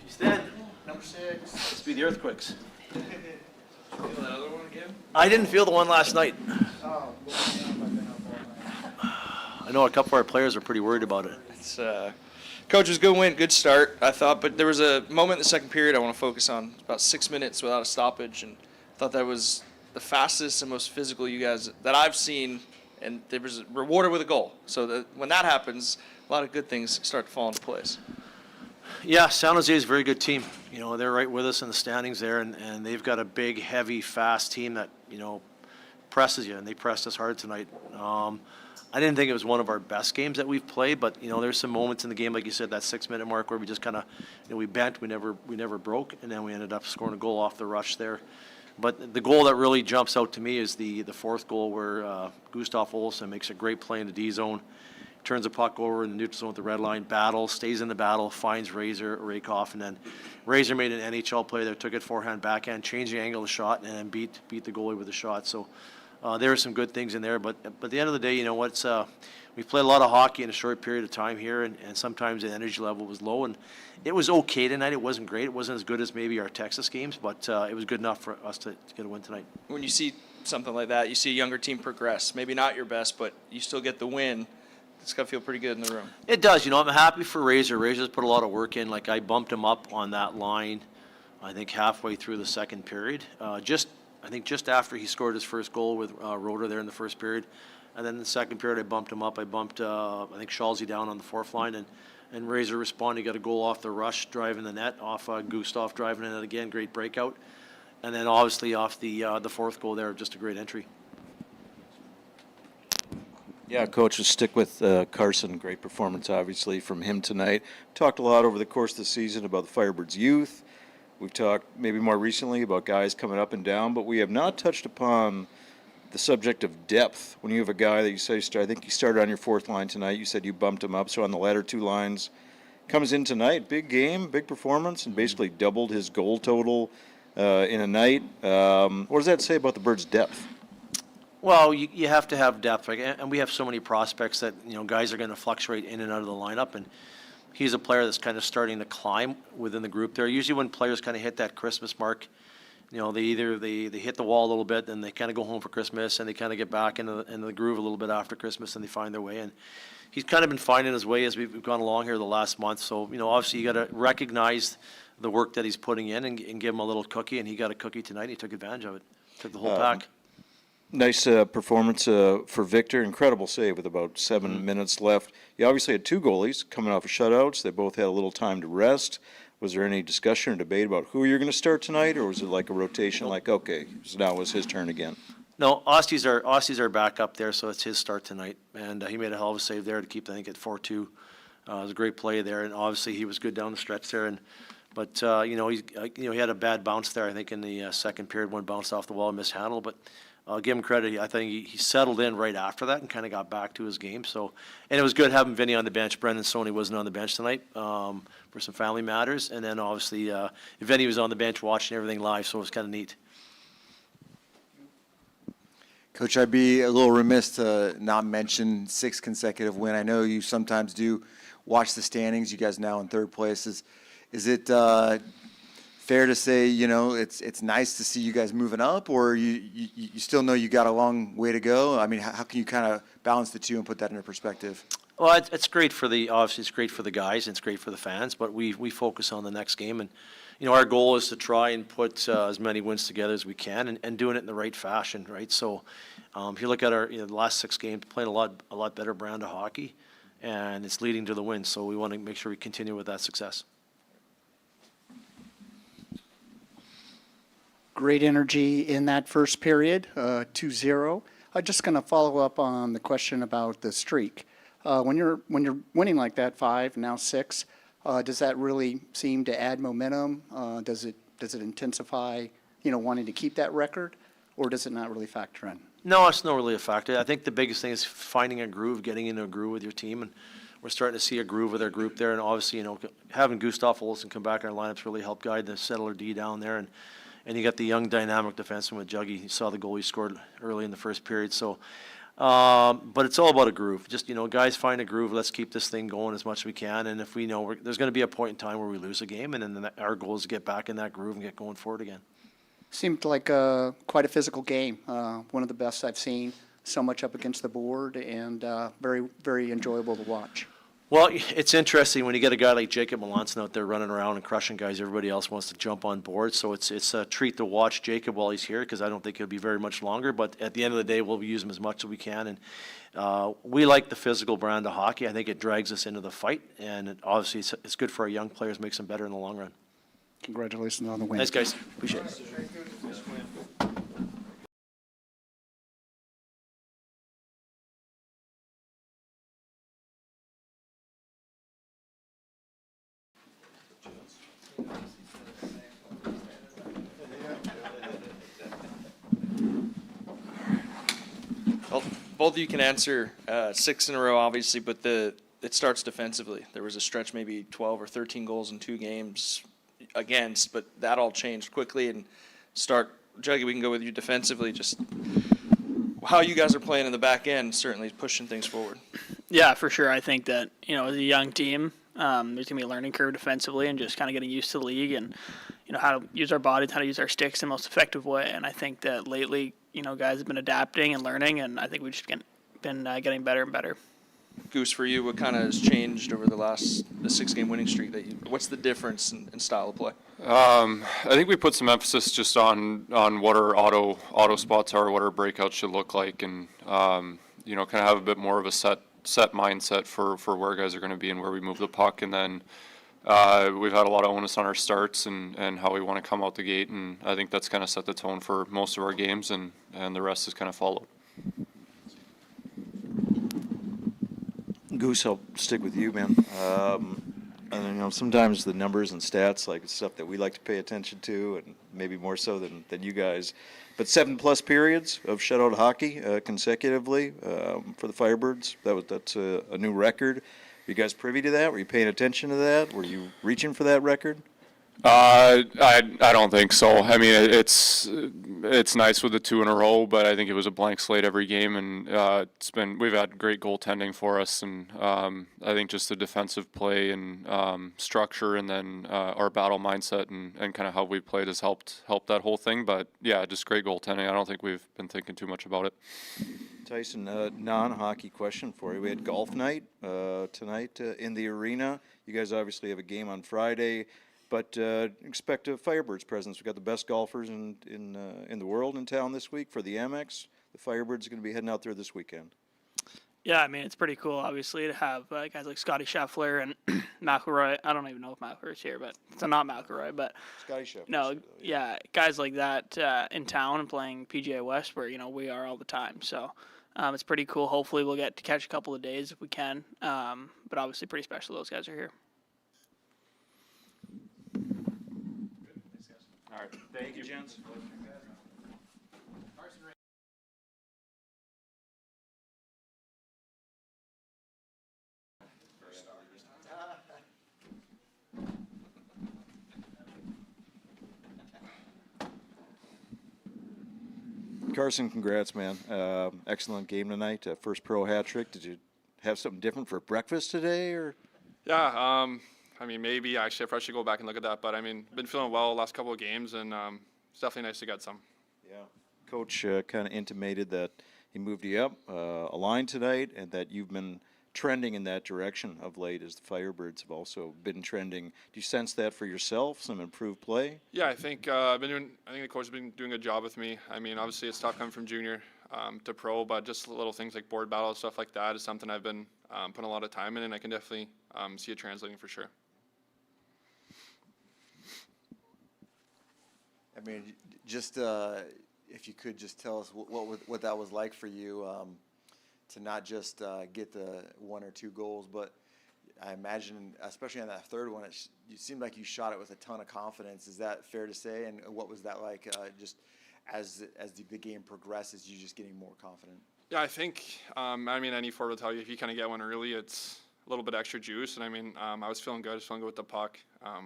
Stand. Number 6. Must be the Earthquakes. Feel that other one again? I didn't feel the one last night. Oh, well, yeah, I've been up all night. I know a couple of our players are pretty worried about it. It's coach, was good win, good start, I thought, but there was a moment in the second period I want to focus on. About 6 minutes without a stoppage, and I thought that was the fastest and most physical you guys that I've seen, and there was rewarded with a goal. So when that happens, a lot of good things start to fall into place. Yeah, San Jose is a very good team. You know, they're right with us in the standings there, and they've got a big, heavy, fast team that, you know, presses you, and they pressed us hard tonight. I didn't think it was one of our best games that we've played, but, you know, there's some moments in the game, like you said, that 6-minute mark where we just kind of, you know, we bent, we never broke, and then we ended up scoring a goal off the rush there. But the goal that really jumps out to me is the fourth goal where Gustav Olsson makes a great play in the D zone, turns the puck over in the neutral zone with the red line, battles, stays in the battle, finds Razor Rakoff, and then Razor made an NHL play there, took it forehand, backhand, changed the angle of the shot, and then beat the goalie with a shot. So there were some good things in there, but at the end of the day, you know what's we've played a lot of hockey in a short period of time here, and sometimes the energy level was low, and it was okay tonight. It wasn't great. It wasn't as good as maybe our Texas games, but it was good enough for us to get a win tonight. When you see something like that, you see a younger team progress. Maybe not your best, but you still get the win. It's got to feel pretty good in the room. It does. You know, I'm happy for Razor. Razor's put a lot of work in. Like, I bumped him up on that line, I think, halfway through the second period. I think just after he scored his first goal with Roeder there in the first period. And then in the second period, I bumped him up. I bumped, I think, Schalzy down on the fourth line. And Razor responded. He got a goal off the rush, driving the net, off Gustav driving the net again. Great breakout. And then obviously off the fourth goal there, just a great entry. Yeah, Coach, we'll stick with Carson. Great performance, obviously, from him tonight. Talked a lot over the course of the season about the Firebirds' youth. We've talked maybe more recently about guys coming up and down, but we have not touched upon the subject of depth. When you have a guy that you say, I think you started on your fourth line tonight, you said you bumped him up, so on the latter two lines, comes in tonight, big game, big performance, and basically doubled his goal total in a night. What does that say about the Birds' depth? Well, you have to have depth, right? And we have so many prospects that, you know, guys are going to fluctuate in and out of the lineup, and he's a player that's kind of starting to climb within the group there. Usually when players kind of hit that Christmas mark, you know, they hit the wall a little bit, and they kind of go home for Christmas, and they kind of get back into the groove a little bit after Christmas, and they find their way. And he's kind of been finding his way as we've gone along here the last month. So, you know, obviously you got to recognize the work that he's putting in and give him a little cookie, and he got a cookie tonight, and he took advantage of it. Took the whole pack. Nice performance for Victor. Incredible save with about 7 minutes left. You obviously had two goalies coming off of shutouts. They both had a little time to rest. Was there any discussion or debate about who you're going to start tonight, or was it like a rotation, like, okay, so now it was his turn again? No, Aussie's our back up there, so it's his start tonight. And he made a hell of a save there to keep, I think, at 4-2. It was a great play there, and obviously he was good down the stretch there. But you know, he had a bad bounce there, I think, in the second period. One bounced off the wall and mishandled, but I'll give him credit. I think he settled in right after that and kind of got back to his game. So, and it was good having Vinny on the bench. Brendan Stoney wasn't on the bench tonight for some family matters. And then obviously Vinny was on the bench watching everything live, so it was kind of neat. Coach, I'd be a little remiss to not mention 6 consecutive win. I know you sometimes do watch the standings. You guys now in third place. Is it fair to say, you know, it's nice to see you guys moving up, or you still know you got a long way to go? I mean, how can you kind of balance the two and put that into perspective? Well, it's great for obviously it's great for the guys and it's great for the fans, but we focus on the next game. And, you know, our goal is to try and put as many wins together as we can and doing it in the right fashion, right? So if you look at our, you know, the last 6 games, playing a lot better brand of hockey, and it's leading to the win. So we want to make sure we continue with that success. Great energy in that first period, 2-0. I'm just going to follow up on the question about the streak. When you're winning like that, 5, now 6, does that really seem to add momentum? Does it intensify, you know, wanting to keep that record, or does it not really factor in? No, it's not really a factor. I think the biggest thing is finding a groove, getting into a groove with your team, and we're starting to see a groove with our group there. And obviously, you know, having Gustav Olsson come back in our lineups really helped guide the settler D down there, and you got the young dynamic defenseman with Juggy. You saw the goal he scored early in the first period. So But it's all about a groove. Just, guys find a groove. Let's keep this thing going as much as we can. And if we know there's going to be a point in time where we lose a game, and then our goal is to get back in that groove and get going forward again. Seemed like quite a physical game, one of the best I've seen, so much up against the board, and very, very enjoyable to watch. Well, it's interesting when you get a guy like Jacob Melanson out there running around and crushing guys. Everybody else wants to jump on board, so it's a treat to watch Jacob while he's here, because I don't think he'll be very much longer. But at the end of the day, we'll use him as much as we can, and we like the physical brand of hockey. I think it drags us into the fight, and obviously it's good for our young players, makes them better in the long run. Congratulations on the win. Thanks, guys. Appreciate it. Well, both of you can answer 6 in a row, obviously, but it starts defensively. There was a stretch, maybe 12 or 13 goals in 2 games against, but that all changed quickly. And Juggy, we can go with you defensively. Just how you guys are playing in the back end certainly pushing things forward. Yeah, for sure. I think that, as a young team, there's going to be a learning curve defensively and just kind of getting used to the league and, how to use our bodies, how to use our sticks in the most effective way. And I think that lately, guys have been adapting and learning, and I think we've just been getting better and better. Goose, for you, what kind of has changed over the 6-game winning streak? What's the difference in style of play? I think we put some emphasis just on what our auto spots are, what our breakouts should look like, and kind of have a bit more of a set mindset for where guys are going to be and where we move the puck. And then we've had a lot of onus on our starts and how we want to come out the gate, and I think that's kind of set the tone for most of our games, and the rest has kind of followed. Goose, I'll stick with you, man. And sometimes the numbers and stats, like stuff that we like to pay attention to, and maybe more so than you guys. But 7+ periods of shutout hockey consecutively for the Firebirds. That's a new record. Are you guys privy to that? Were you paying attention to that? Were you reaching for that record? I don't think so. I mean, it's nice with the 2 in a row, but I think it was a blank slate every game, and we've had great goaltending for us, and I think just the defensive play and structure, and then our battle mindset and kind of how we played has helped that whole thing. But yeah, just great goaltending. I don't think we've been thinking too much about it. Tyson, non-hockey question for you. We had golf night tonight in the arena. You guys obviously have a game on Friday. But expect a Firebirds presence. We've got the best golfers in the world in town this week for the Amex. The Firebirds are going to be heading out there this weekend. Yeah, I mean, it's pretty cool, obviously, to have guys like Scotty Scheffler and McIlroy. I don't even know if McIlroy's here, but it's not McIlroy, but Scotty Scheffler. no, yeah, guys like that in town and playing PGA West, where we are all the time. So it's pretty cool. Hopefully, we'll get to catch a couple of days if we can. But obviously, pretty special. Those guys are here. All right. Thank you, gents. Carson, congrats, man. Excellent game tonight. First pro hat trick. Did you have something different for breakfast today, or? Yeah, I mean, maybe I should go back and look at that, but I mean, been feeling well the last couple of games, and it's definitely nice to get some. Yeah. Coach kind of intimated that he moved you up a line tonight, and that you've been trending in that direction of late, as the Firebirds have also been trending. Do you sense that for yourself, some improved play? Yeah, I think I think the coach has been doing a good job with me. I mean, obviously it's tough coming from junior to pro, but just little things like board battle, stuff like that is something I've been putting a lot of time in, and I can definitely see it translating for sure. I mean, just if you could just tell us what that was like for you, to not just get the 1 or 2 goals, but I imagine, especially on that third one, you seemed like you shot it with a ton of confidence. Is that fair to say? And what was that like? Just as the game progresses, you just getting more confident. Yeah, I think I mean, any forward will tell you if you kind of get one early, it's a little bit extra juice. And I mean, I was feeling good. I was feeling good with the puck.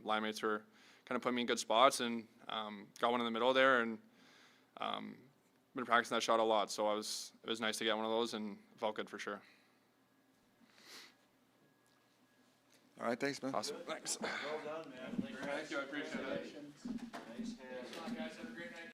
Line mates were kind of putting me in good spots, and got one in the middle there, and been practicing that shot a lot, so it was nice to get one of those and it felt good for sure. All right, thanks, man. Awesome. Thanks. Well done, man. Thank you. I appreciate it. Nice hands. Guys, have a great night.